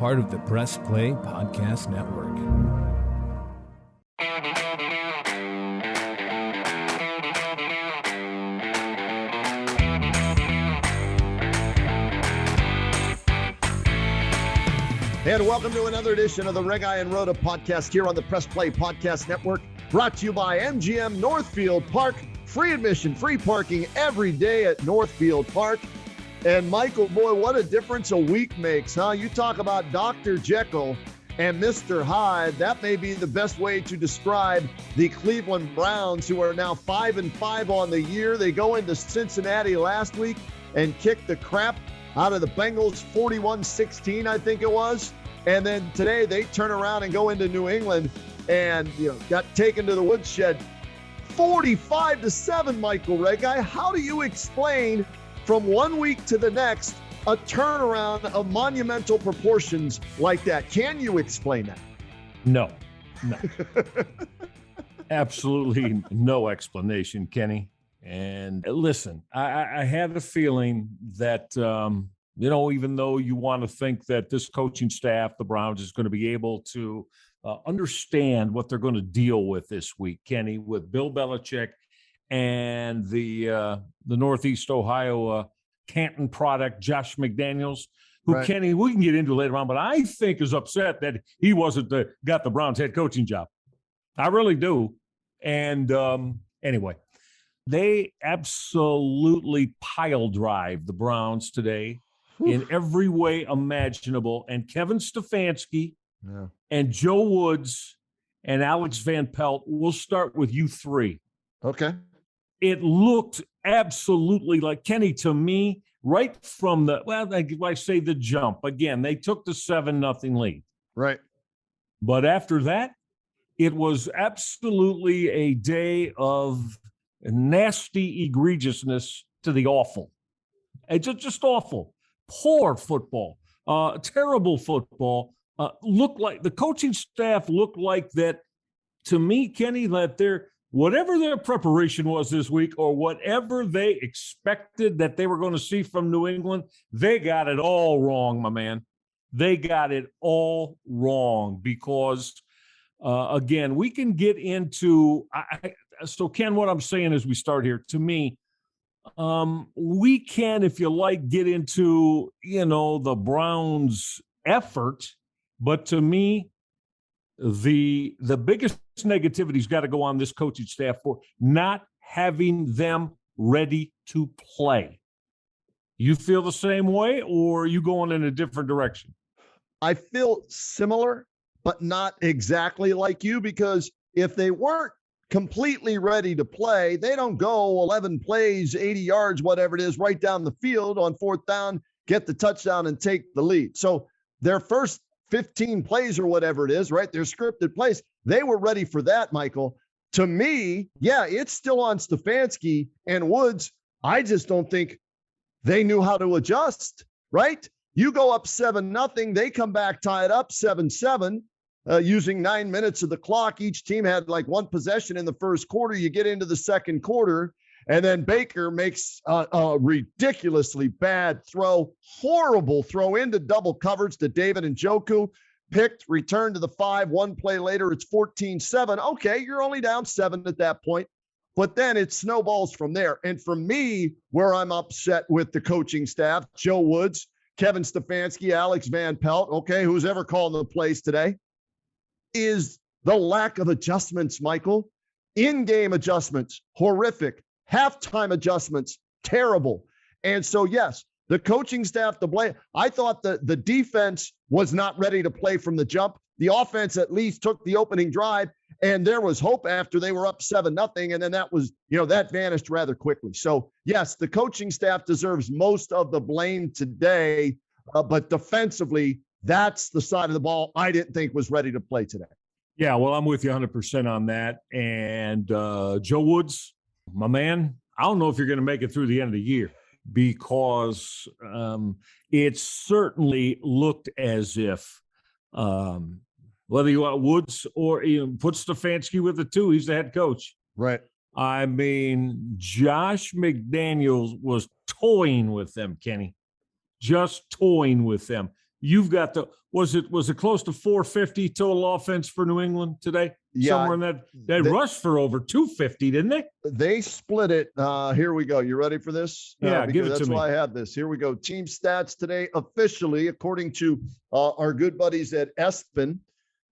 part of the Press Play Podcast Network. And welcome to another edition of the Reg and Rhoda podcast here on the Press Play Podcast Network, brought to you by MGM Northfieldpark. Free admission, free parking every day at Northfieldpark. And Michael, boy, what a difference a week makes, huh? You talk about Dr. Jekyll and Mr. Hyde. That may be the best way to describe the Cleveland Browns, who are now 5-5 on the year. They go into Cincinnati last week and kick the crap out of the Bengals, 41-16, I think it was. And then today they turn around and go into New England and, got taken to the woodshed 45-7, Michael Regai. How do you explain from one week to the next a turnaround of monumental proportions like that? Can you explain that? No. Absolutely no explanation, Kenny. And listen, I had a feeling that, even though you want to think that this coaching staff, the Browns, is going to be able to understand what they're going to deal with this week, Kenny, with Bill Belichick and the Northeast Ohio Canton product, Josh McDaniels, who, right, Kenny, we can get into later on, but I think is upset that he wasn't got the Browns head coaching job. I really do. And anyway, they absolutely pile drive the Browns today in every way imaginable. And Kevin Stefanski and Joe Woods and Alex Van Pelt, we'll start with you three. Okay. It looked absolutely like, Kenny, to me, right from I say the jump. Again, they took the 7-0 lead. Right. But after that, it was absolutely a day of nasty egregiousness to the awful. It's just awful. Poor football. Terrible football. Looked like the coaching staff looked like that, to me, Kenny, that whatever their preparation was this week or whatever they expected that they were going to see from New England, they got it all wrong, my man. They got it all wrong because, again, we can get into so, Ken, what I'm saying as we start here, to me, we can, if you like, get into, the Browns' effort, but to me, the biggest negativity's got to go on this coaching staff for not having them ready to play. You feel the same way, or are you going in a different direction? I feel similar, but not exactly like you, because if they weren't completely ready to play, they don't go 11 plays, 80 yards, whatever it is, right down the field on fourth down, get the touchdown and take the lead. So their first 15 plays or whatever it is, right, their scripted plays, they were ready for that, Michael. To me, yeah, it's still on Stefanski and Woods. I just don't think they knew how to adjust, right? You go up 7-0, they come back, tie it up 7-7. Using 9 minutes of the clock. Each team had like one possession in the first quarter. You get into the second quarter, and then Baker makes a ridiculously bad throw, horrible throw into double coverage to David Njoku. Picked, returned to the 5. One play later, it's 14-7. Okay, you're only down 7 at that point. But then it snowballs from there. And for me, where I'm upset with the coaching staff, Joe Woods, Kevin Stefanski, Alex Van Pelt, okay, who's ever calling the plays today, is the lack of adjustments, Michael. In-game adjustments, horrific. Halftime adjustments, terrible. And so, yes, the coaching staff to blame. I thought the defense was not ready to play from the jump. The offense at least took the opening drive, and there was hope after they were up 7-0, and then that was, that vanished rather quickly. So, yes, the coaching staff deserves most of the blame today, but defensively, that's the side of the ball I didn't think was ready to play today. Yeah, well, I'm with you 100% on that. And Joe Woods, my man, I don't know if you're going to make it through the end of the year, because it certainly looked as if whether you want Woods or put Stefanski with it too, he's the head coach. Right. I mean, Josh McDaniels was toying with them, Kenny. Just toying with them. You've got was it close to 450 total offense for New England today? Yeah, somewhere in that they rushed for over 250, didn't they? They split it. Here we go. You ready for this? Yeah, give it to me. That's why I have this. Here we go. Team stats today, officially, according to our good buddies at ESPN.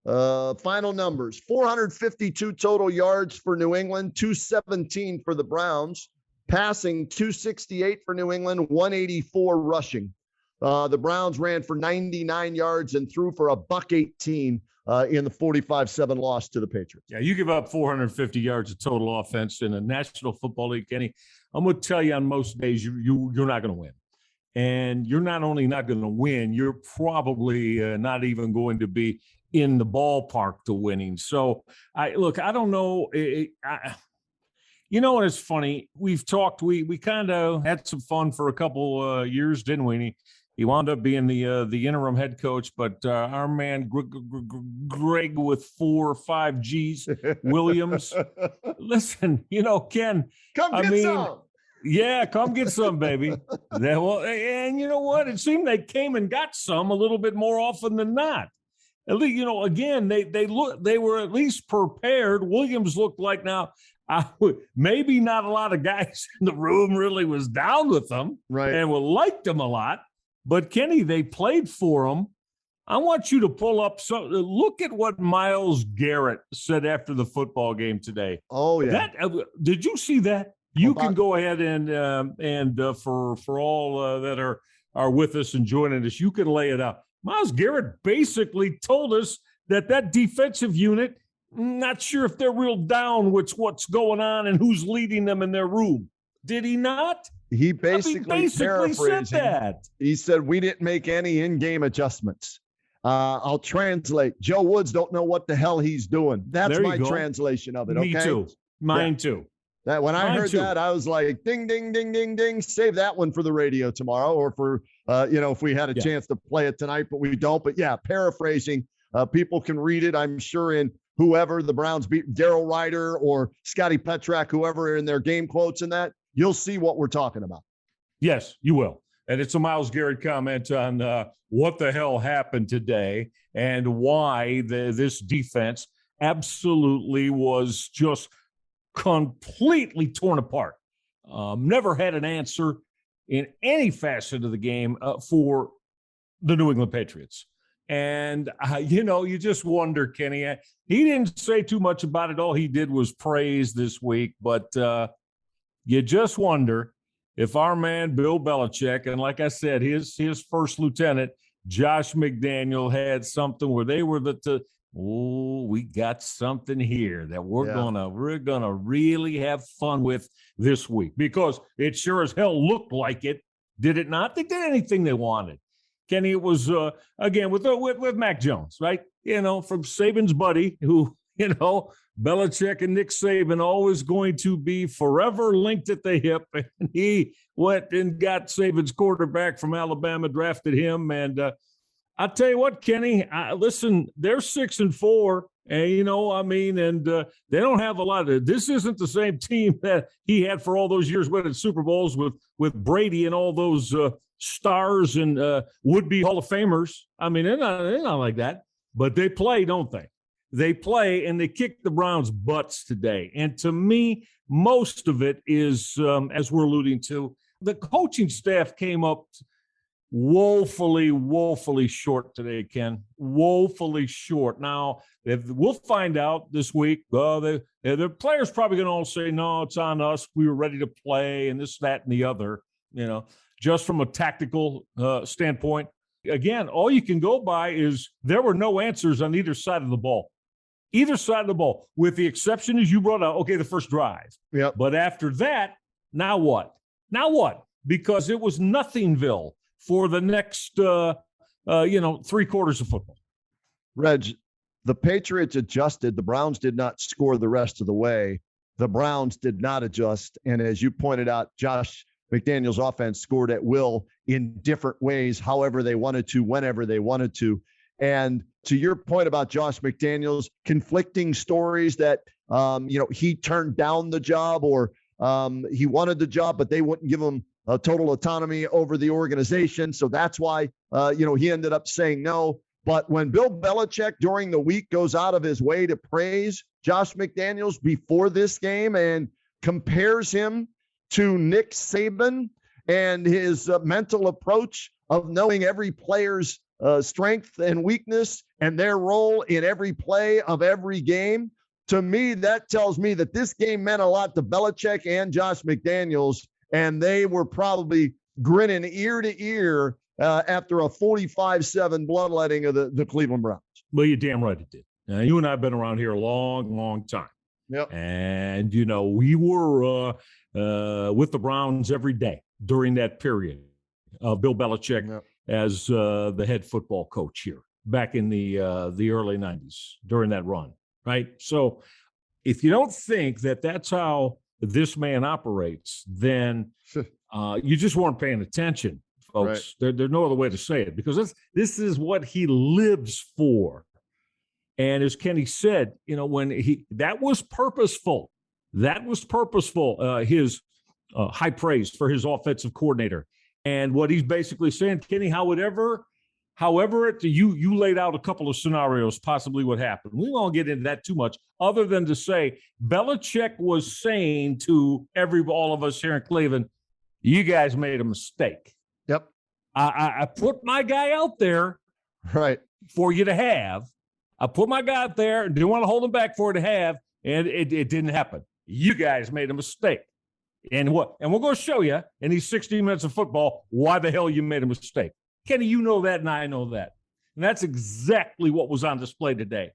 Final numbers: 452 total yards for New England, 217 for the Browns. Passing 268 for New England, 184 rushing. The Browns ran for 99 yards and threw for $118 in the 45-7 loss to the Patriots. Yeah, you give up 450 yards of total offense in a National Football League, Kenny. I'm going to tell you, on most days you're not going to win, and you're not only not going to win, you're probably not even going to be in the ballpark to winning. So, I don't know. You know what is funny? We've talked. We kind of had some fun for a couple years, didn't we? He wound up being the interim head coach, but our man Greg with 4 or 5 G's, Williams. Listen, Ken. Come get some. Yeah, come get some, baby. And you know what? It seemed they came and got some a little bit more often than not. At least, again, they were at least prepared. Williams looked like now. Maybe not a lot of guys in the room really was down with them, right, and liked them a lot. But Kenny, they played for him. I want you to pull up look at what Myles Garrett said after the football game today. Oh yeah, did you see that? You can go ahead and for all that are with us and joining us, you can lay it out. Myles Garrett basically told us that defensive unit, not sure if they're real down with what's going on and who's leading them in their room. Did he not? He basically said that. He said, we didn't make any in-game adjustments. I'll translate. Joe Woods don't know what the hell he's doing. That's my translation of it. Me okay? too. Mine too. That when I heard that, I was like, ding, ding, ding, ding, ding. Save that one for the radio tomorrow, or for, if we had a chance to play it tonight, but we don't. But yeah, paraphrasing, people can read it, I'm sure, in whoever the Browns beat, Darryl Ryder or Scotty Petrak, whoever in their game quotes and that, you'll see what we're talking about. Yes, you will. And it's a Myles Garrett comment on what the hell happened today and why this defense absolutely was just completely torn apart. Never had an answer in any facet of the game for the New England Patriots. And, you just wonder, Kenny, he didn't say too much about it. All he did was praise this week. But you just wonder if our man Bill Belichick, and like I said, his first lieutenant, Josh McDaniel, had something where they were we got something here that we're gonna really have fun with this week, because it sure as hell looked like it. Did it not? They did anything they wanted. Kenny, it was again with Mac Jones, right? From Saban's buddy, who Belichick and Nick Saban always going to be forever linked at the hip. And he went and got Saban's quarterback from Alabama, drafted him. And I'll tell you what, Kenny, listen, they're 6-4. And, they don't have a lot of – this isn't the same team that he had for all those years winning Super Bowls with Brady and all those stars and would-be Hall of Famers. I mean, they're not like that. But they play, don't they? They play, and they kick the Browns' butts today. And to me, most of it is, as we're alluding to, the coaching staff came up woefully short today, Ken. Woefully short. Now, we'll find out this week. The players probably going to all say, no, it's on us. We were ready to play, and this, that, and the other, just from a tactical standpoint. Again, all you can go by is there were no answers on either side of the ball. Either side of the ball, with the exception, as you brought out, the first drive. Yep. But after that, now what? Because it was nothingville for the next, 3 quarters of football. Reg, the Patriots adjusted. The Browns did not score the rest of the way. The Browns did not adjust. And as you pointed out, Josh McDaniels' offense scored at will in different ways, however they wanted to, whenever they wanted to. And to your point about Josh McDaniels, conflicting stories that, he turned down the job, or he wanted the job, but they wouldn't give him total autonomy over the organization. So that's why, he ended up saying no. But when Bill Belichick during the week goes out of his way to praise Josh McDaniels before this game and compares him to Nick Saban and his mental approach of knowing every player's strength and weakness and their role in every play of every game, to me, that tells me that this game meant a lot to Belichick and Josh McDaniels, and they were probably grinning ear to ear after a 45-7 bloodletting of the Cleveland Browns. Well, you're damn right it did. Now, you and I have been around here a long, long time. Yep. And, we were with the Browns every day during that period of Bill Belichick as the head football coach here back in the early 90s during that run, right? So if you don't think that that's how this man operates, then you just weren't paying attention, folks. Right. There's no other way to say it, because this is what he lives for. And as Kenny said, that was purposeful. That was purposeful, his high praise for his offensive coordinator. And what he's basically saying, Kenny, however you laid out a couple of scenarios, possibly what happened. We won't get into that too much, other than to say Belichick was saying to all of us here in Cleveland, you guys made a mistake. Yep. I put my guy out there for you to have. I put my guy out there and didn't want to hold him back for it to have, and it didn't happen. You guys made a mistake. And we're going to show you in these 60 minutes of football why the hell you made a mistake. Kenny, you know that, and I know that. And that's exactly what was on display today.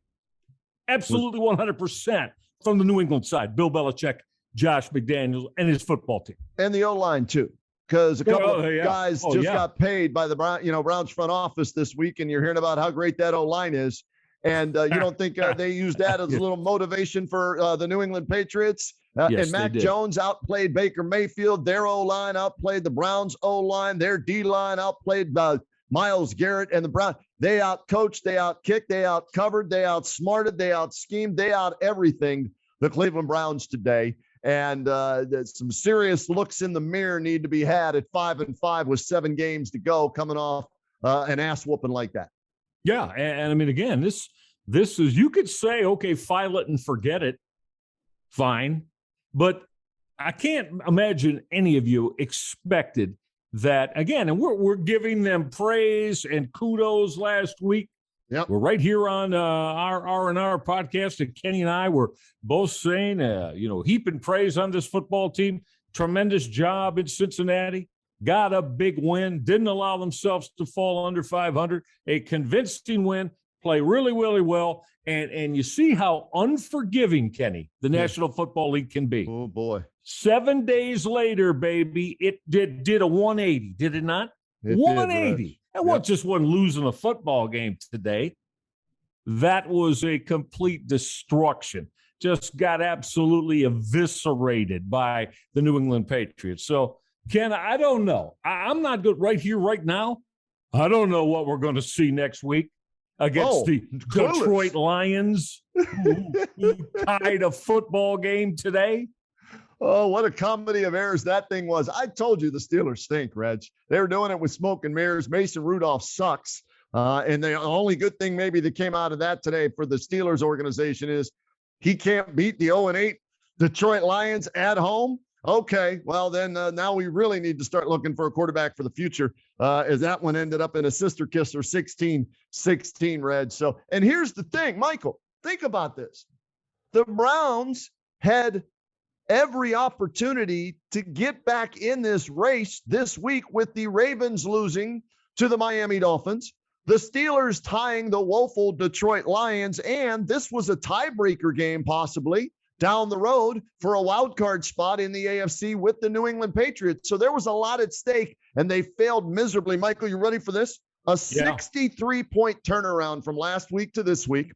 Absolutely 100% from the New England side. Bill Belichick, Josh McDaniels, and his football team. And the O-line, too. Because a couple of guys got paid by the Browns front office this week, and you're hearing about how great that O-line is. And you don't think they used that as a little motivation for the New England Patriots? Yes, and Mac Jones outplayed Baker Mayfield. Their O-line outplayed the Browns' O-line. Their D-line outplayed Myles Garrett and the Browns. They out-coached, they out-kicked, they out-covered, they outsmarted, they out-schemed, they out-everything the Cleveland Browns today. And some serious looks in the mirror need to be had at 5-5 with 7 games to go, coming off an ass whooping like that. Yeah, and I mean, again, this is, you could say, okay, file it and forget it, fine, but I can't imagine any of you expected that, again, and we're giving them praise and kudos last week. Yep. We're right here on our R&R podcast, and Kenny and I were both saying, heaping praise on this football team. Tremendous job in Cincinnati. Got a big win, didn't allow themselves to fall under 500, a convincing win, play really, really well. And you see how unforgiving, Kenny, the National Football League can be. Oh, boy. 7 days later, baby, it did a 180, did it not? It 180. Did, and what just wasn't losing a football game today. That was a complete destruction. Just got absolutely eviscerated by the New England Patriots. So, Ken, I don't know. I'm not good right here, right now. I don't know what we're going to see next week against the Detroit Lions, who tied a football game today. Oh, what a comedy of errors that thing was. I told you the Steelers stink, Reg. They were doing it with smoke and mirrors. Mason Rudolph sucks. And the only good thing maybe that came out of that today for the Steelers organization is he can't beat the 0-8 Detroit Lions at home. Okay, well, then now we really need to start looking for a quarterback for the future, as that one ended up in a sister kisser 16-16, Reg. So, and here's the thing, Michael, think about this. The Browns had every opportunity to get back in this race this week with the Ravens losing to the Miami Dolphins, the Steelers tying the woeful Detroit Lions, and this was a tiebreaker game possibly down the road for a wild card spot in the AFC with the New England Patriots. So there was a lot at stake, and they failed miserably. Michael, you ready for this? A 63-point turnaround from last week to this week.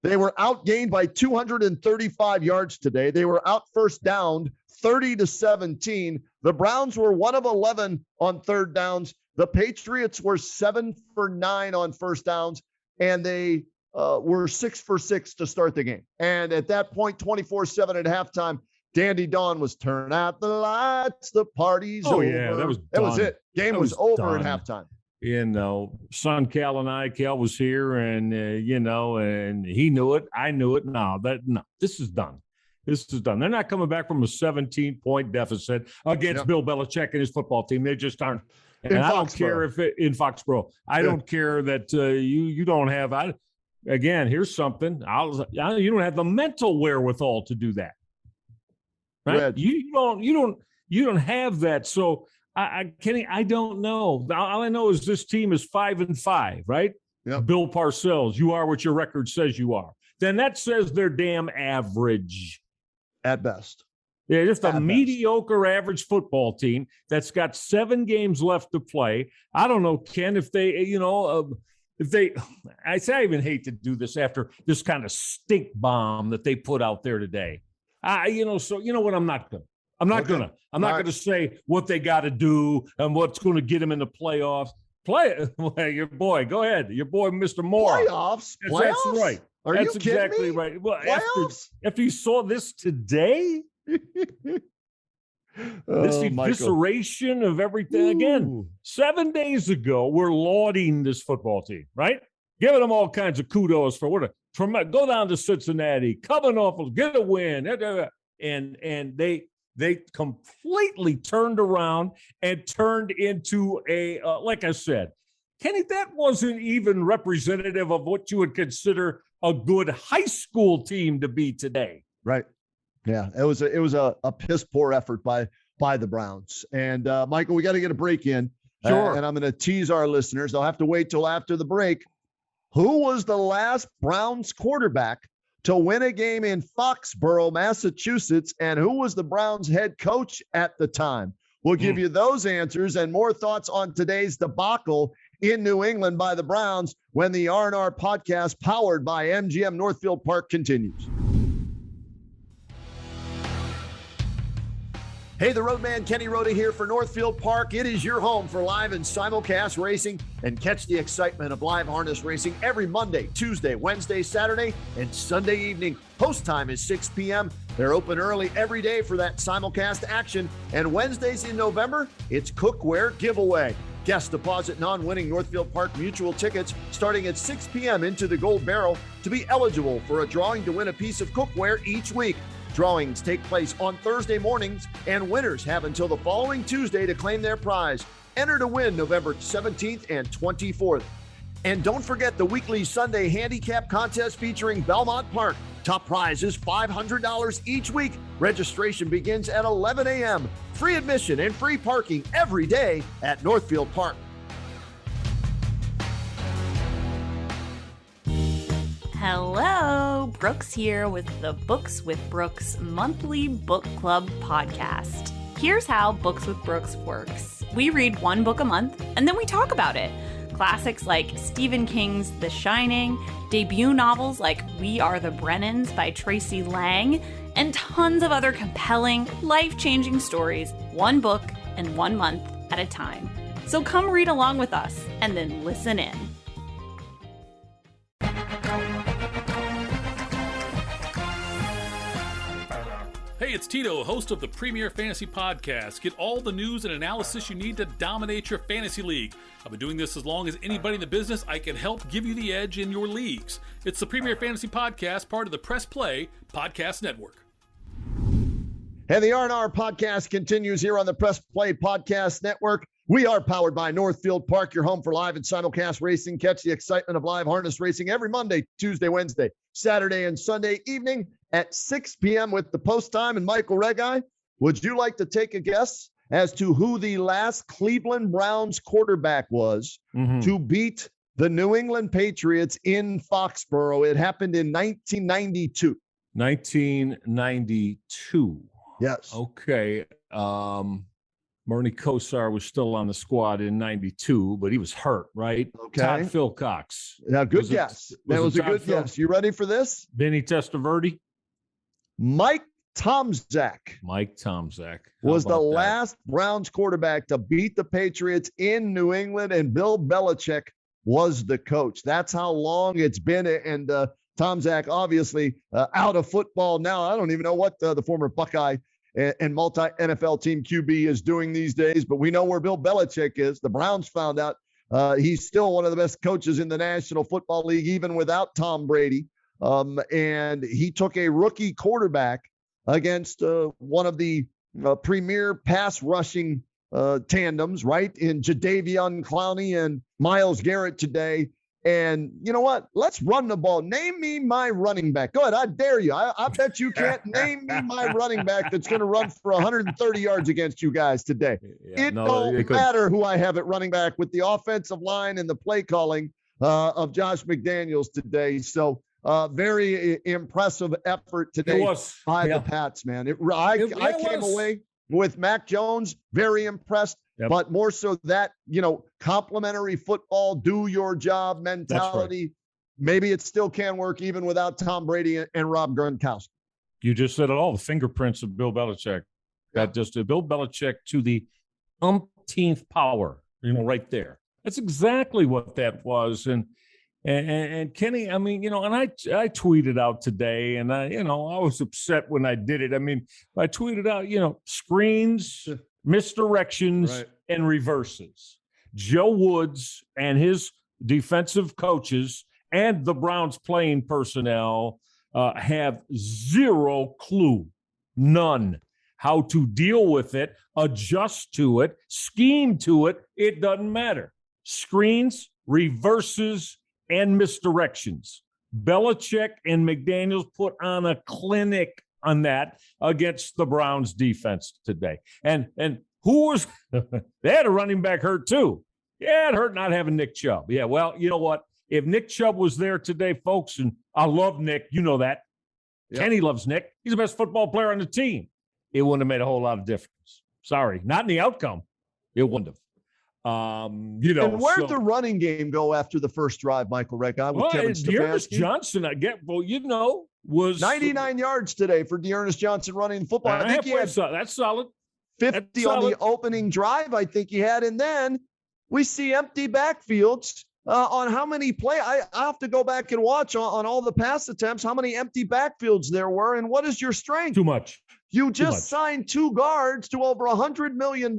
They were outgained by 235 yards today. They were out first down 30-17. The Browns were 1 of 11 on third downs. The Patriots were 7 for 9 on first downs, and they were 6 for 6 to start the game. And at that point, 24-7 at halftime, Dandy Dawn was turn out the lights, the party's over. Yeah, that was it. Game was over at halftime. Son Cal and Cal was here, and and he knew it. I knew it. No, this is done. This is done. They're not coming back from a 17-point deficit against Bill Belichick and his football team. They just aren't. And I don't care if in Foxborough. I don't care that you don't have. Again, here's something. You don't have the mental wherewithal to do that. Right? You don't have that. So Kenny, I don't know. All I know is this team is 5-5, right? Yep. Bill Parcells, you are what your record says you are. Then that says they're damn average. At best. Yeah, just a mediocre average football team that's got 7 games left to play. I don't know, Ken, if they, I even hate to do this after this kind of stink bomb that they put out there today. So you know what? I'm not going to say what they got to do and what's going to get them in the playoffs. Your boy, go ahead. Your boy, Mr. Moore. Playoffs? That's right. That's exactly me? right. Well, after you saw this today, this evisceration of everything. Again, 7 days ago, we're lauding this football team, right? Giving them all kinds of kudos for what a tremendous. Go down to Cincinnati, coming off, get a win, and they completely turned around and turned into a like I said, Kenny, that wasn't even representative of what you would consider a good high school team to be today. Right. Yeah, it was a piss poor effort by the Browns. And Michael, we got to get a break in. Sure. And I'm going to tease our listeners. They'll have to wait till after the break. Who was the last Browns quarterback to win a game in Foxborough, Massachusetts? And who was the Browns head coach at the time? We'll give you those answers and more thoughts on today's debacle in New England by the Browns when the R&R podcast powered by MGM Northfieldpark continues. Hey, the Roadman Kenny Rhoda here for Northfieldpark. It is your home for live and simulcast racing, and catch the excitement of live harness racing every Monday, Tuesday, Wednesday, Saturday, and Sunday evening. Post time is 6 p.m. They're open early every day for that simulcast action, and Wednesdays in November, it's cookware giveaway. Guest deposit non-winning Northfieldpark Mutual tickets starting at 6 p.m. into the gold barrel to be eligible for a drawing to win a piece of cookware each week. Drawings take place on Thursday mornings, and winners have until the following Tuesday to claim their prize. Enter to win November 17th and 24th. And don't forget the weekly Sunday handicap contest featuring Belmont Park. Top prize is $500 each week. Registration begins at 11 a.m. Free admission and free parking every day at Northfieldpark. Hello, Brooks here with the Books with Brooks monthly book club podcast. Here's how Books with Brooks works. We read one book a month and then we talk about it. Classics like Stephen King's The Shining, debut novels like We Are the Brennans by Tracy Lang, and tons of other compelling, life-changing stories, one book and 1 month at a time. So come read along with us and then listen in. Hey, it's Tito, host of the Premier Fantasy Podcast. Get all the news and analysis you need to dominate your fantasy league. I've been doing this as long as anybody in the business. I can help give you the edge in your leagues. It's the Premier Fantasy Podcast, part of the Press Play Podcast Network. And the R&R podcast continues here on the Press Play Podcast Network. We are powered by Northfieldpark, your home for live and simulcast racing. Catch the excitement of live harness racing every Monday, Tuesday, Wednesday, Saturday, and Sunday evening at 6 p.m. with the post time. And Michael Regai, would you like to take a guess as to who the last Cleveland Browns quarterback was to beat the New England Patriots in Foxborough? It happened in 1992. 1992. Yes. Okay. Bernie Kosar was still on the squad in 92, but he was hurt, right? Okay. Todd Philcox. Now, good guess. That was a good guess. You ready for this? Vinny Testaverde? Mike Tomczak. Mike Tomczak. Was the last Browns quarterback to beat the Patriots in New England, and Bill Belichick was the coach. That's how long it's been. And Tom Zach, obviously out of football now. I don't even know what the former Buckeye and multi-NFL team QB is doing these days, but we know where Bill Belichick is. The Browns found out he's still one of the best coaches in the National Football League, even without Tom Brady. And he took a rookie quarterback against one of the premier pass rushing tandems, right, in Jadeveon Clowney and Myles Garrett today. And you know what? Let's run the ball. Name me my running back. Go ahead. I dare you. I bet you can't name me my running back that's going to run for 130 yards against you guys today. It don't matter who I have at running back with the offensive line and the play calling of Josh McDaniels today. So very impressive effort today by the Pats, man. I came away with Mac Jones, very impressed. Yep. But more so that, complimentary football, do your job mentality. Right. Maybe it still can work even without Tom Brady and Rob Gronkowski. You just said it all, the fingerprints of Bill Belichick. That just Bill Belichick to the umpteenth power, right there. That's exactly what that was. And Kenny, I mean, and I tweeted out today, and I was upset when I did it. I mean, I tweeted out, screens, misdirections, and reverses. Joe Woods and his defensive coaches and the Browns playing personnel have zero clue, none, how to deal with it, adjust to it, scheme to it. It doesn't matter. Screens, reverses, and misdirections. Belichick and McDaniels put on a clinic on that against the Browns defense today. And who was – they had a running back hurt too. Yeah, it hurt not having Nick Chubb. Yeah, well, you know what? If Nick Chubb was there today, folks, and I love Nick, you know that. Yep. Kenny loves Nick. He's the best football player on the team. It wouldn't have made a whole lot of difference. Sorry, not in the outcome. It wouldn't have. And where'd the running game go after the first drive, Michael Rekha? Dearness Johnson, was 99 yards today for Dearness Johnson running the football. I think he had that's solid. 50 on the opening drive, I think he had. And then we see empty backfields on how many play. I have to go back and watch on all the pass attempts, how many empty backfields there were. And what is your strength? Too much. You just signed 2 guards to over $100 million.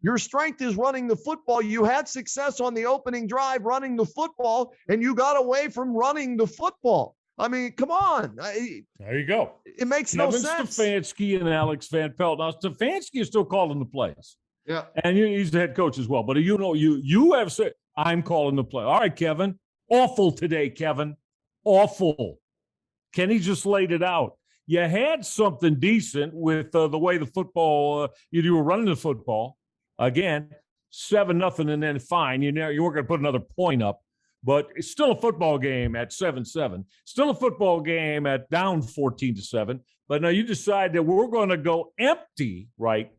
Your strength is running the football. You had success on the opening drive running the football, and you got away from running the football. I mean, come on. There you go. It makes no sense. Stefanski and Alex Van Pelt. Now, Stefanski is still calling the plays. Yeah. And he's the head coach as well. But you have said, I'm calling the play. All right, Kevin. Awful today, Kevin. Awful. Kenny just laid it out. You had something decent with the way the football, you were running the football. Again, 7-0, and then fine. You weren't going to put another point up. But it's still a football game at 7-7. Still a football game at down 14-7. But now you decide that we're going to go empty, right?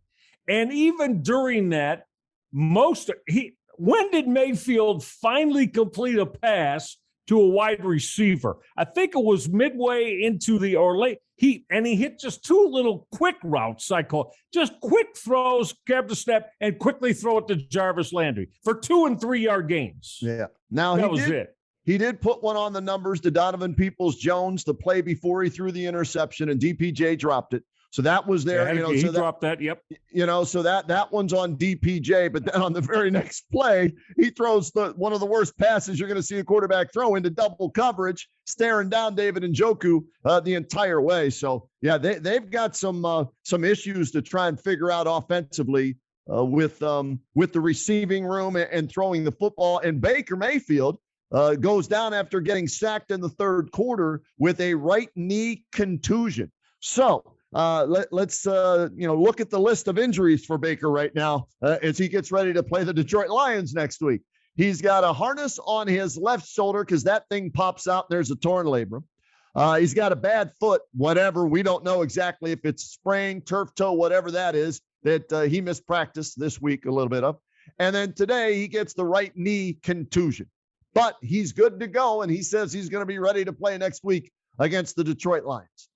And even during that, when did Mayfield finally complete a pass to a wide receiver? I think it was midway into he hit just 2 little quick routes, I call just quick throws, grab the snap, and quickly throw it to Jarvis Landry for 2 and 3 yard gains. Yeah. Now that was it. He did put one on the numbers to Donovan Peoples-Jones the play before he threw the interception, and DPJ dropped it. So that was there. Yeah, he dropped that. Yep. So that one's on DPJ. But then on the very next play, he throws one of the worst passes you're going to see a quarterback throw into double coverage, staring down David Njoku the entire way. So yeah, they've got some issues to try and figure out offensively with the receiving room and throwing the football. And Baker Mayfield goes down after getting sacked in the third quarter with a right knee contusion. So. Let's look at the list of injuries for Baker right now as he gets ready to play the Detroit Lions next week. He's got a harness on his left shoulder because that thing pops out. There's a torn labrum. He's got a bad foot, whatever. We don't know exactly if it's sprain, turf toe, whatever that is, that he missed practice this week a little bit of. And then today he gets the right knee contusion. But he's good to go, and he says he's going to be ready to play next week against the Detroit Lions.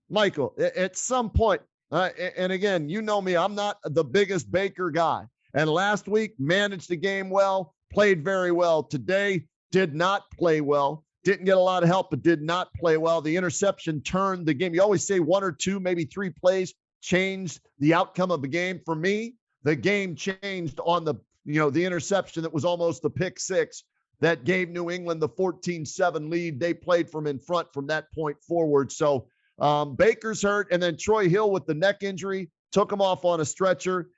Michael, at some point, and again, you know me, I'm not the biggest Baker guy. And last week, managed the game well, played very well. Today, did not play well. didn't get a lot of help, but did not play well. The interception turned the game. You always say 1 or 2, maybe 3 plays changed the outcome of the game. For me, the game changed on the interception that was almost the pick six that gave New England the 14-7 lead. They played from in front from that point forward. So Baker's hurt, and then Troy Hill with the neck injury took him off on a stretcher.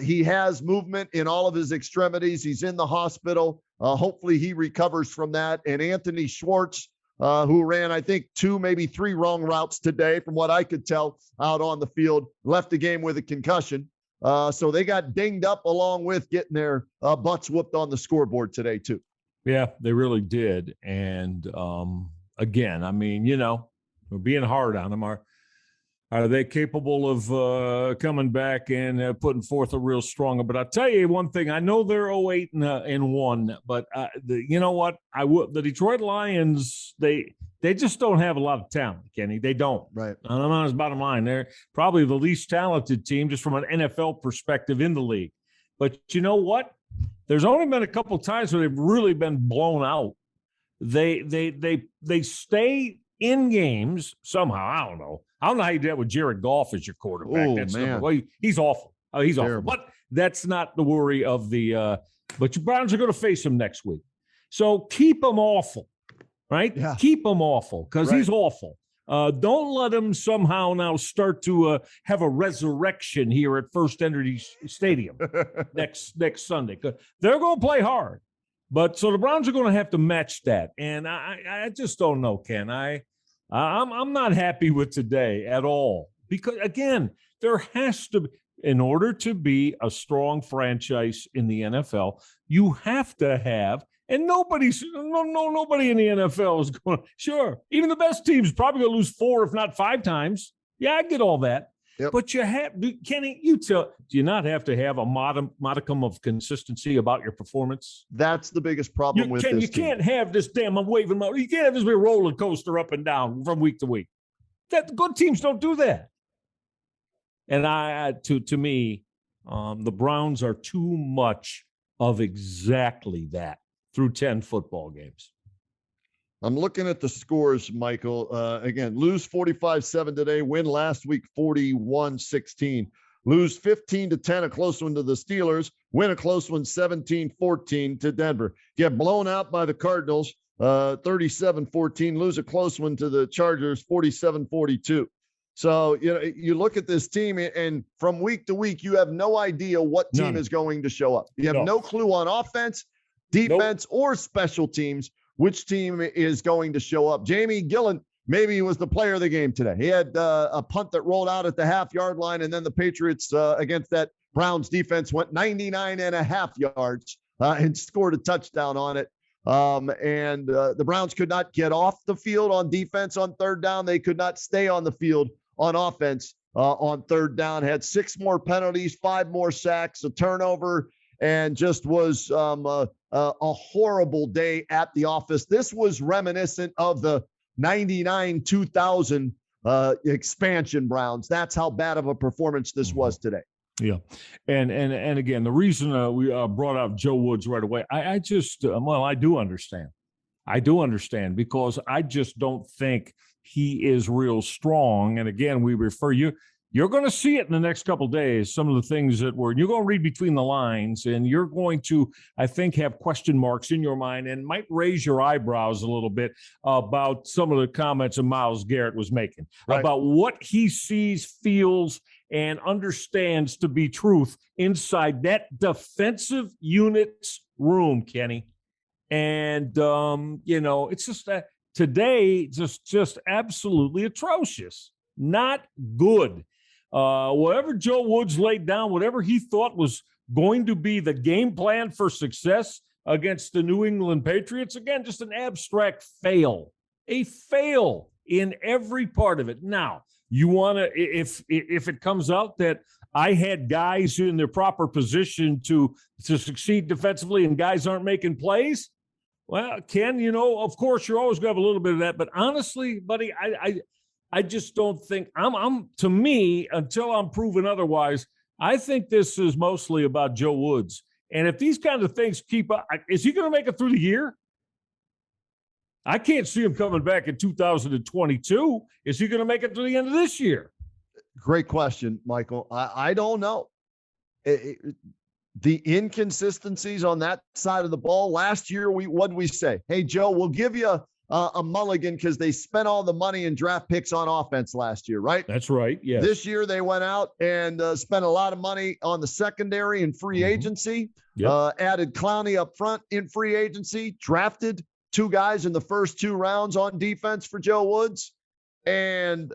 He has movement in all of his extremities. He's in the hospital. Hopefully he recovers from that. And Anthony Schwartz, who ran, I think, 2, maybe 3 wrong routes today, from what I could tell out on the field, left the game with a concussion. So they got dinged up along with getting their butts whooped on the scoreboard today, too. Yeah, they really did. And again, I mean, we're being hard on them. Are they capable of coming back and putting forth a real strong? But I'll tell you one thing. I know they're 0-8-1, but you know what? The Detroit Lions, they just don't have a lot of talent, Kenny. They don't. Right. I'm on his bottom line. They're probably the least talented team just from an NFL perspective in the league. But you know what? There's only been a couple times where they've really been blown out. They stay in games somehow. I don't know how you do that with Jared Goff as your quarterback. Oh, That's man. He's awful. He's Terrible. awful. But that's not the worry of the but your Browns are going to face him next week. So keep him awful, right? Yeah. Keep him awful because Right. he's awful. Don't let him somehow now start to have a resurrection here at First Energy Stadium next Sunday. They're going to play hard, but so the Browns are going to have to match that, and I just don't know, Ken. I'm not happy with today at all because again, there has to be, in order to be a strong franchise in the NFL, you have to have. And nobody in the NFL is going to, sure, even the best teams probably going to lose 4, if not 5 times. Yeah, I get all that. Yep. But Kenny, do you not have to have a modicum of consistency about your performance? That's the biggest problem with this You team. can't have this I'm waving my, you can't have this be a roller coaster up and down from week to week. That good teams don't do that. And to me, the Browns are too much of exactly that through 10 football games. I'm looking at the scores, Michael. Again, lose 45-7 today, win last week 41-16. Lose 15-10, a close one to the Steelers, win a close one 17-14 to Denver. Get blown out by the Cardinals 37-14, lose a close one to the Chargers 47-42. So, you look at this team, and from week to week, you have no idea what team is going to show up. You have no clue on offense, defense, or special teams, which team is going to show up. Jamie Gillen, maybe he was the player of the game today. He had a punt that rolled out at the half-yard line, and then the Patriots against that Browns defense went 99.5 yards and scored a touchdown on it. And the Browns could not get off the field on defense on third down. They could not stay on the field on offense on third down. Had 6 more penalties, 5 more sacks, a turnover, and just was a horrible day at the office. This was reminiscent of the 99-2000 expansion Browns. That's how bad of a performance this was today. Yeah. And again, the reason we brought out Joe Woods right away, I just, I do understand. I do understand because I just don't think he is real strong. And again, we refer you're going to see it in the next couple of days, some of the things that you're going to read between the lines, and you're going to, I think, have question marks in your mind and might raise your eyebrows a little bit about some of the comments that Myles Garrett was making about what he sees, feels, and understands to be truth inside that defensive unit's room, Kenny. And, it's just that today, just absolutely atrocious. Not good. Whatever Joe Woods laid down, whatever he thought was going to be the game plan for success against the New England Patriots, again, just an abstract fail. A fail in every part of it. Now, you want to, if it comes out that I had guys in their proper position to succeed defensively and guys aren't making plays, well, Ken, of course, you're always going to have a little bit of that. But honestly, buddy, I just don't think to me, until I'm proven otherwise, I think this is mostly about Joe Woods. And if these kinds of things keep up, is he going to make it through the year? I can't see him coming back in 2022. Is he going to make it to the end of this year? Great question, Michael. I don't know. The inconsistencies on that side of the ball. Last year, what did we say? Hey, Joe, we'll give you a mulligan because they spent all the money in draft picks on offense last year, right? That's right, yes. This year, they went out and spent a lot of money on the secondary and free agency, added Clowney up front in free agency, drafted 2 guys in the first 2 rounds on defense for Joe Woods. And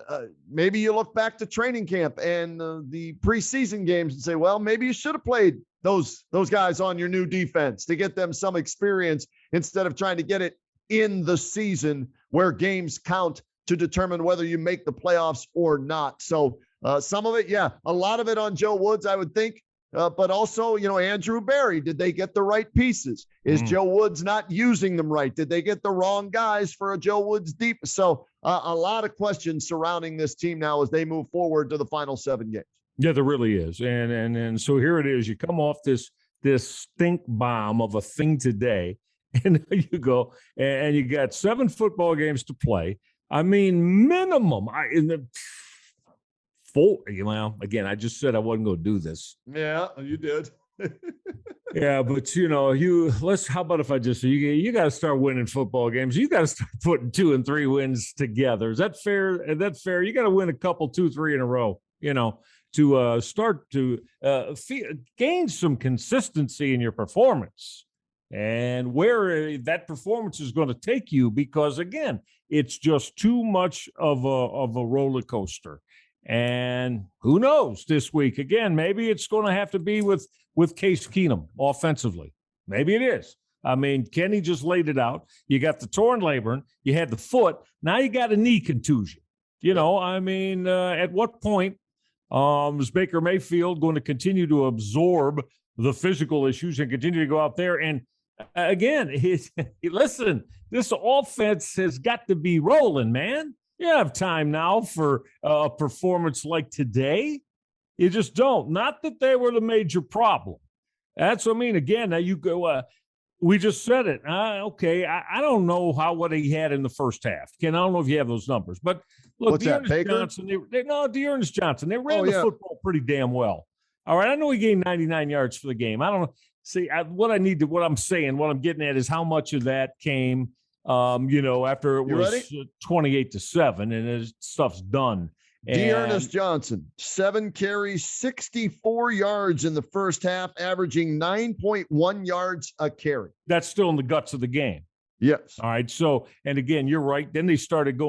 maybe you look back to training camp and the preseason games and say, well, maybe you should have played those guys on your new defense to get them some experience instead of trying to get it in the season where games count to determine whether you make the playoffs or not. So some of it, a lot of it on Joe Woods, I would think. But also, Andrew Berry, did they get the right pieces? Is Joe Woods not using them right? Did they get the wrong guys for a Joe Woods deep? So a lot of questions surrounding this team now as they move forward to the final 7 games. Yeah, there really is. And so here it is. You come off this stink bomb of a thing today, and you go and you got 7 football games to play. I mean, minimum. Again, I just said I wasn't going to do this. Yeah, you did. Yeah, but how about if I just say you got to start winning football games. You got to start putting 2 and 3 wins together. Is that fair? Is that fair? You got to win a couple, 2, 3 in a row, to start to gain some consistency in your performance and where that performance is going to take you, because again, it's just too much of a roller coaster. And who knows this week? Again, maybe it's going to have to be with Case Keenum offensively. Maybe it is. I mean, Kenny just laid it out. You got the torn labrum. You had the foot. Now you got a knee contusion. At what point is Baker Mayfield going to continue to absorb the physical issues and continue to go out there? And again, listen, this offense has got to be rolling, man. You don't have time now for a performance like today. You just don't. Not that they were the major problem. That's what I mean. Again, now you go, we just said it. Okay, I don't know what he had in the first half. Ken, I don't know if you have those numbers. But look, Dearness Johnson, they ran the football pretty damn well. All right, I know he gained 99 yards for the game. I don't know. See, what I'm getting at is how much of that came after it was 28-7 and his stuff's done. Dearness Johnson, 7 carries, 64 yards in the first half, averaging 9.1 yards a carry. That's still in the guts of the game. Yes. All right. So, and again, you're right. Then they started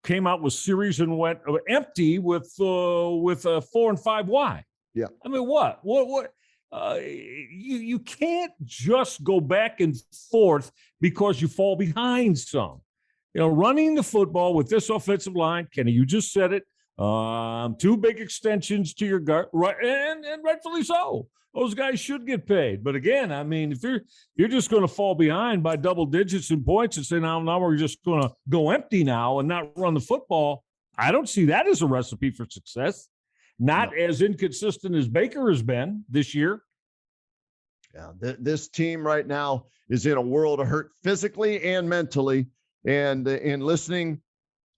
came out with series and went empty with 4 and 5 wide. Yeah. I mean, what? You can't just go back and forth because you fall behind some. Running the football with this offensive line, Kenny, you just said it, 2 big extensions to your guard, right, and rightfully so. Those guys should get paid. But again, I mean, if you're just going to fall behind by double digits in points and say, now we're just going to go empty now and not run the football, I don't see that as a recipe for success. Not as inconsistent as Baker has been this year. Yeah, this team right now is in a world of hurt physically and mentally. And in listening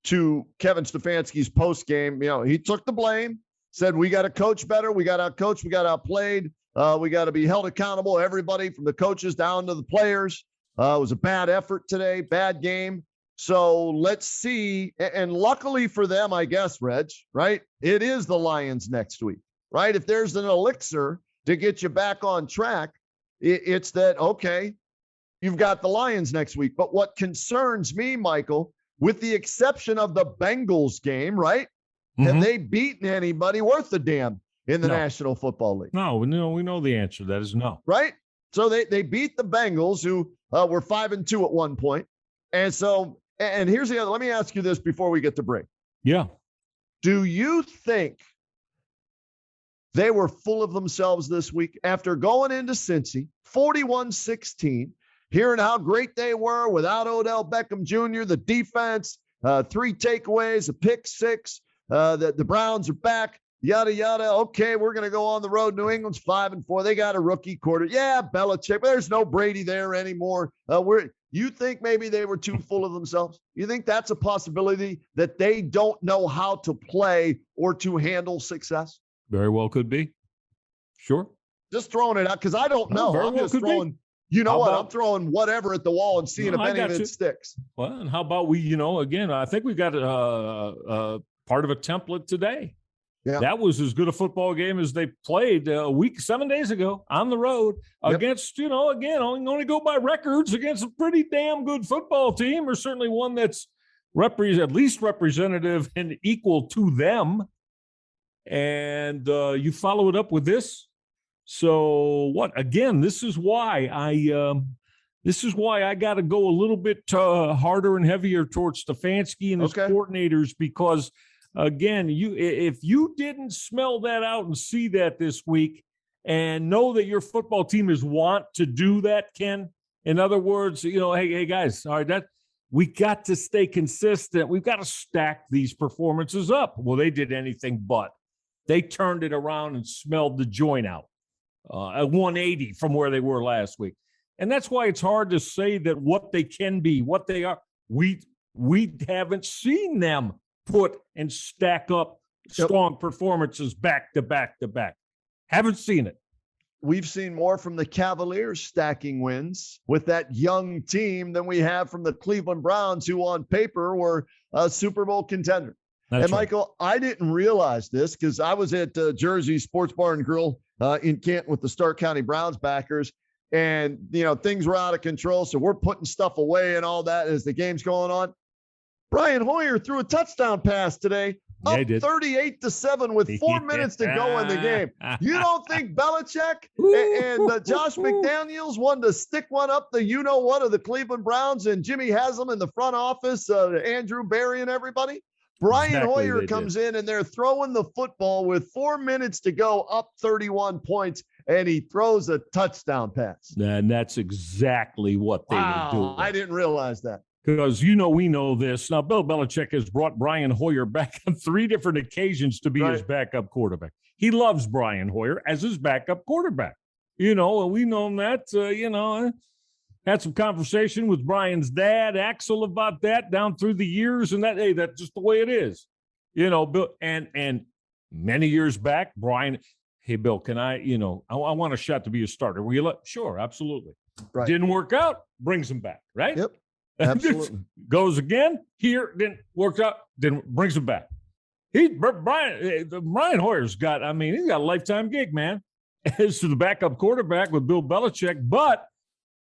to Kevin Stefanski's post game, he took the blame, said we got to coach better, we got outcoached, we got outplayed, we got to be held accountable. Everybody from the coaches down to the players. It was a bad effort today, bad game. So let's see. And luckily for them, I guess, Reg, right? It is the Lions next week, right? If there's an elixir to get you back on track, it's that, okay, you've got the Lions next week. But what concerns me, Michael, with the exception of the Bengals game, right? Have they beaten anybody worth a damn in the National Football League? No, we know the answer. That is no. Right? So they beat the Bengals, who were 5-2 at one point. And so, and here's the other, let me ask you this before we get to break. Yeah. Do you think they were full of themselves this week after going into Cincy, 41-16, hearing how great they were without Odell Beckham Jr., the defense, 3 takeaways, a pick 6, the Browns are back, yada, yada. Okay, we're going to go on the road. New England's 5-4. They got a rookie quarter. Yeah, Belichick, but there's no Brady there anymore. You think maybe they were too full of themselves? You think that's a possibility that they don't know how to play or to handle success? Very well could be. Sure. Just throwing it out because I don't know. I'm just throwing, I'm throwing whatever at the wall and seeing if any of it sticks. Well, and how about we, again, I think we got part of a template today. Yeah. That was as good a football game as they played 7 days ago on the road against, again, only go by records against a pretty damn good football team, or certainly one that's at least representative and equal to them. And you follow it up with this. So what? Again, this is why I got to go a little bit harder and heavier towards Stefanski and his coordinators, because again, if you didn't smell that out and see that this week and know that your football team is want to do that, Ken, in other words, hey guys, all right, we got to stay consistent. We've got to stack these performances up. Well, they did anything but. They turned it around and smelled the joint out at 180 from where they were last week. And that's why it's hard to say that what they can be, what they are. We haven't seen them put and stack up strong performances back to back to back. Haven't seen it. We've seen more from the Cavaliers stacking wins with that young team than we have from the Cleveland Browns, who on paper were a Super Bowl contender. That's Michael, I didn't realize this because I was at Jersey Sports Bar and Grill in Canton with the Stark County Browns backers. And, things were out of control. So we're putting stuff away and all that as the game's going on. Brian Hoyer threw a touchdown pass today, up 38-7 with 4 minutes to go in the game. You don't think Belichick and Josh McDaniels wanted to stick one up the you-know-what of the Cleveland Browns and Jimmy Haslam in the front office, Andrew Berry and everybody? Brian Hoyer comes in and they're throwing the football with 4 minutes to go, up 31 points, and he throws a touchdown pass. And that's exactly what they were doing. I didn't realize that. Because, we know this. Now, Bill Belichick has brought Brian Hoyer back on 3 different occasions to be his backup quarterback. He loves Brian Hoyer as his backup quarterback. And we know that, had some conversation with Brian's dad, Axel, about that down through the years, and that's just the way it is. Bill, and many years back, Brian, hey, Bill, can I want a shot to be a starter. Will you let? Sure, absolutely. Right. Didn't work out, brings him back, right? Yep, absolutely. Goes again, here, didn't work out, brings him back. Brian Hoyer's got, he's got a lifetime gig, man, as to the backup quarterback with Bill Belichick, but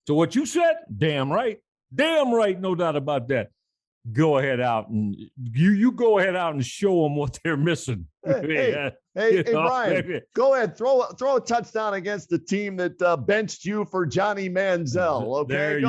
to what you said, damn right, no doubt about that. Go ahead out and you go ahead out and show them what they're missing. Hey, Brian, go ahead, throw a touchdown against the team that benched you for Johnny Manziel. Okay, there you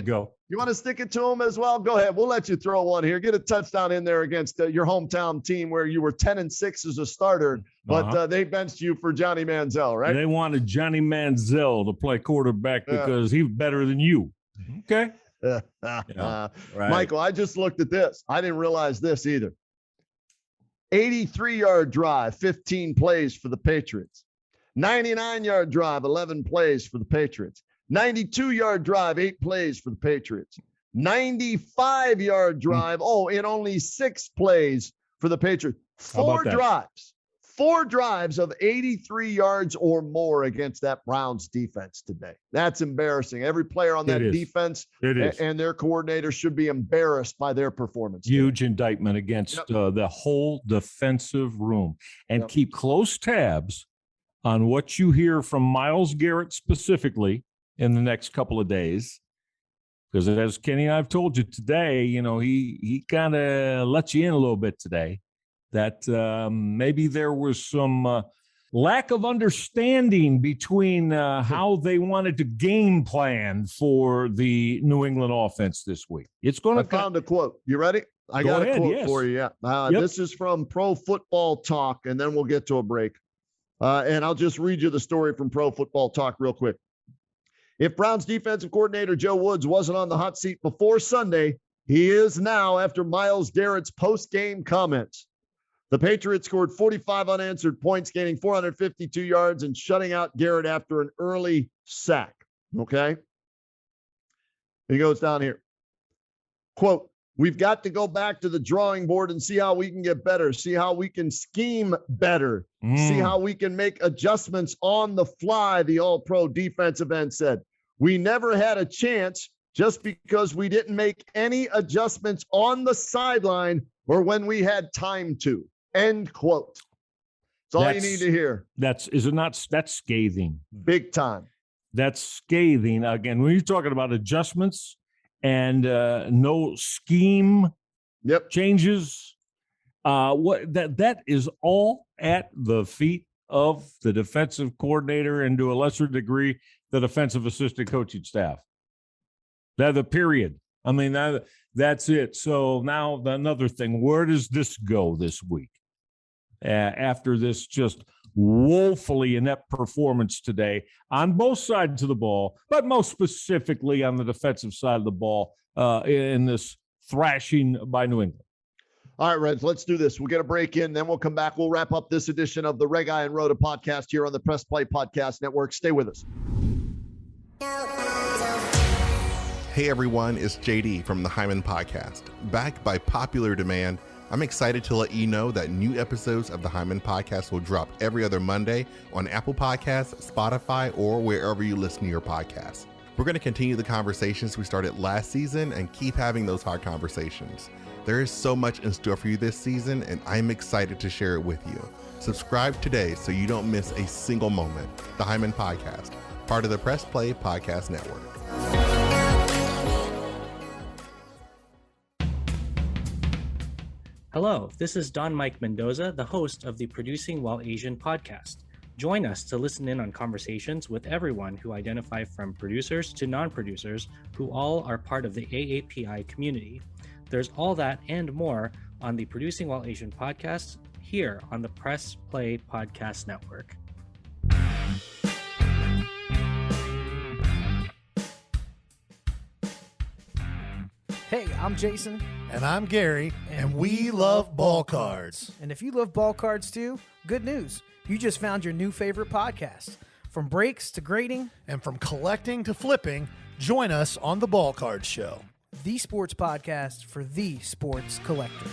go. You want to stick it to him as well? Go ahead. We'll let you throw one here. Get a touchdown in there against your hometown team where you were 10-6 as a starter, but they benched you for Johnny Manziel, right? They wanted Johnny Manziel to play quarterback because he was better than you. Okay. Right. Michael, I just looked at this. I didn't realize this either. 83-yard drive, 15 plays for the Patriots. 99-yard drive, 11 plays for the Patriots. 92-yard drive, 8 plays for the Patriots. 95-yard drive, and only 6 plays for the Patriots. 4 drives of 83 yards or more against that Browns defense today. That's embarrassing. Every player on that defense and their coordinator should be embarrassed by their performance. Huge indictment against the whole defensive room. And keep close tabs on what you hear from Myles Garrett specifically in the next couple of days. Because as Kenny and I have told you today, he kind of lets you in a little bit today. That maybe there was some lack of understanding between how they wanted to game plan for the New England offense this week. I found a quote. You ready? I got a quote for you. Yeah. This is from Pro Football Talk, and then we'll get to a break. And I'll just read you the story from Pro Football Talk real quick. If Browns defensive coordinator Joe Woods wasn't on the hot seat before Sunday, he is now after Myles Garrett's post-game comments. The Patriots scored 45 unanswered points, gaining 452 yards and shutting out Garrett after an early sack. Okay. He goes down here. Quote, we've got to go back to the drawing board and see how we can get better, see how we can scheme better, see how we can make adjustments on the fly, the all-pro defensive end said. We never had a chance just because we didn't make any adjustments on the sideline or when we had time to. End quote. That's all you need to hear. That's scathing. Big time. That's scathing. Again, when you're talking about adjustments and no scheme changes, that is all at the feet of the defensive coordinator and to a lesser degree, the defensive assistant coaching staff. That's the period. I mean, that's it. So now another thing, where does this go this week? After this just woefully inept performance today on both sides of the ball, but most specifically on the defensive side of the ball in this thrashing by New England. All right, Reds, let's do this. We'll get a break in, then we'll come back. We'll wrap up this edition of the Reg Eye and Rhoda podcast here on the Press Play Podcast Network. Stay with us. Hey everyone, it's JD from the Hyman Podcast. Backed by popular demand, I'm excited to let you know that new episodes of the Hyman Podcast will drop every other Monday on Apple Podcasts, Spotify, or wherever you listen to your podcasts. We're going to continue the conversations we started last season and keep having those hard conversations. There is so much in store for you this season, and I'm excited to share it with you. Subscribe today so you don't miss a single moment. The Hyman Podcast, part of the Press Play Podcast Network. Hello, this is Don Mike Mendoza, the host of the Producing While Asian podcast. Join us to listen in on conversations with everyone who identify from producers to non-producers who all are part of the AAPI community. There's all that and more on the Producing While Asian podcast here on the Press Play Podcast Network. Hey, I'm Jason. And I'm Gary, and we love ball cards. And if you love ball cards too, good news. You just found your new favorite podcast. From breaks to grading. And from collecting to flipping, join us on the Ball Card Show. The sports podcast for the sports collector.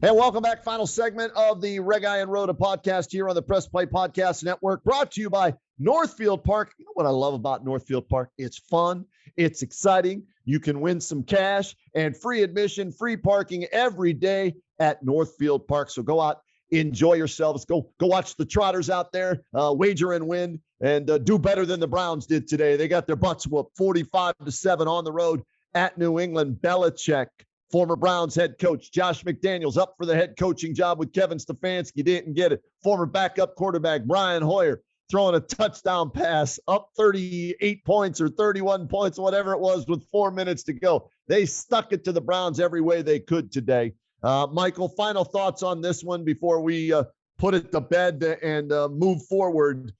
Hey, welcome back. Final segment of the Reg Eye and Rhoda podcast here on the Press Play Podcast Network, brought to you by Northfieldpark. You know what I love about Northfieldpark? It's fun. It's exciting. You can win some cash and free admission, free parking every day at Northfieldpark. So go out, enjoy yourselves. Go watch the Trotters out there, wager and win, and do better than the Browns did today. They got their butts whooped 45-7 on the road at New England. Belichick, former Browns head coach Josh McDaniels, up for the head coaching job with Kevin Stefanski. Didn't get it. Former backup quarterback Brian Hoyer throwing a touchdown pass, up 38 points or 31 points, whatever it was, with 4 minutes to go. They stuck it to the Browns every way they could today. Michael, final thoughts on this one before we put it to bed and move forward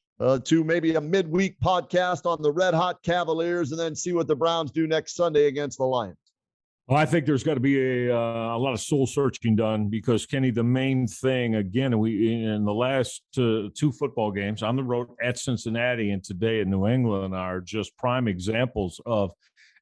to maybe a midweek podcast on the Red Hot Cavaliers and then see what the Browns do next Sunday against the Lions. Well, I think there's got to be a lot of soul searching done because, Kenny, the main thing, again, we in the last two football games on the road at Cincinnati and today in New England are just prime examples of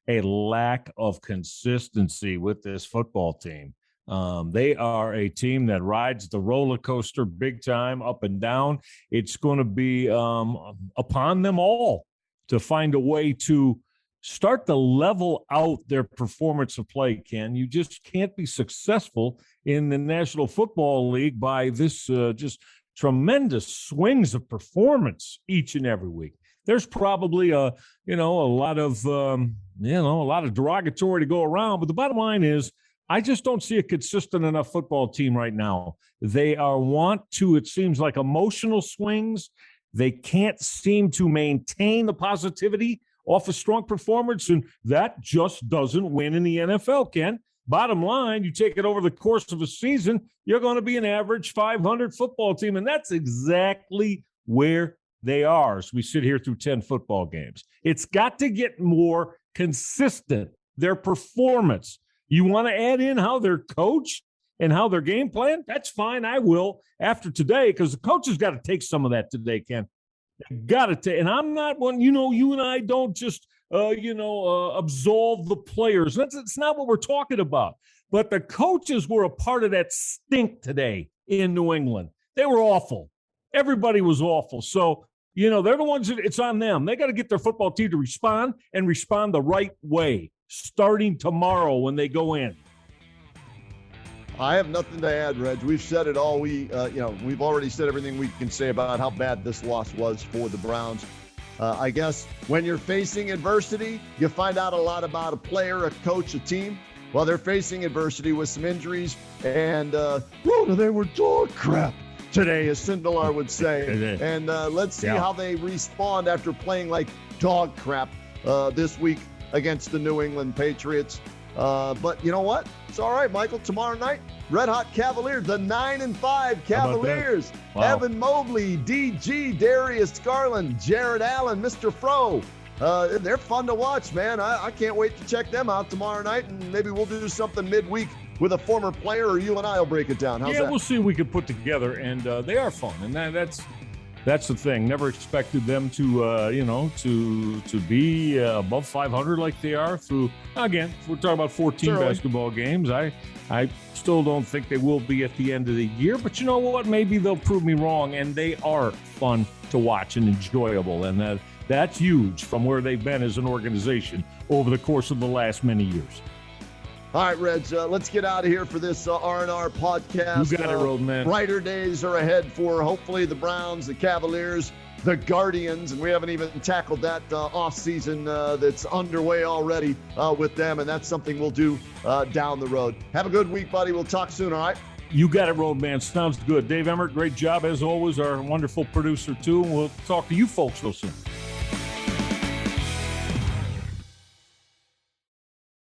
a lack of consistency with this football team. They are a team that rides the roller coaster big time, up and down. It's going to be upon them all to find a way to start to level out their performance of play, Ken. You just can't be successful in the National Football League by this just tremendous swings of performance each and every week. There's probably a lot of derogatory to go around, but the bottom line is I just don't see a consistent enough football team right now. They it seems like emotional swings. They can't seem to maintain the positivity off a strong performance, and that just doesn't win in the NFL, Ken. Bottom line, you take it over the course of a season, you're going to be an average 500 football team, and that's exactly where they are as we sit here through 10 football games. It's got to get more consistent, their performance. You want to add in how they're coached and how their game plan? That's fine. I will after today because the coach has got to take some of that today, Ken. Got to take, and I'm not one, you and I don't just absolve the players. That's not what we're talking about. But the coaches were a part of that stink today in New England. They were awful. Everybody was awful. So, they're the ones that it's on them. They got to get their football team to respond and respond the right way, starting tomorrow when they go in. I have nothing to add, Reg. We've said it all. We've already said everything we can say about how bad this loss was for the Browns. I guess when you're facing adversity, you find out a lot about a player, a coach, a team. Well, they're facing adversity with some injuries, and they were dog crap today, as Sindelar would say. And let's see how they respond after playing like dog crap this week against the New England Patriots. But you know what? It's all right, Michael. Tomorrow night, Red Hot Cavaliers, the 9-5 Cavaliers. Wow. Evan Mobley, DG, Darius Garland, Jared Allen, Mr. Fro. They're fun to watch, man. I can't wait to check them out tomorrow night, and maybe we'll do something midweek with a former player, or you and I will break it down. How's that? We'll see what we can put together, and they are fun, and that's the thing. Never expected them to be above 500 like they are through. Again, we're talking about 14 basketball games. I still don't think they will be at the end of the year, but you know what? Maybe they'll prove me wrong, and they are fun to watch and enjoyable, and that's huge from where they've been as an organization over the course of the last many years. All right, Reg, let's get out of here for this R&R podcast. You got it, Roadman. Brighter days are ahead for hopefully the Browns, the Cavaliers, the Guardians, and we haven't even tackled that offseason that's underway already with them, and that's something we'll do down the road. Have a good week, buddy. We'll talk soon, all right? You got it, Roadman. Sounds good. Dave Emmert, great job as always, our wonderful producer, too. We'll talk to you folks real soon.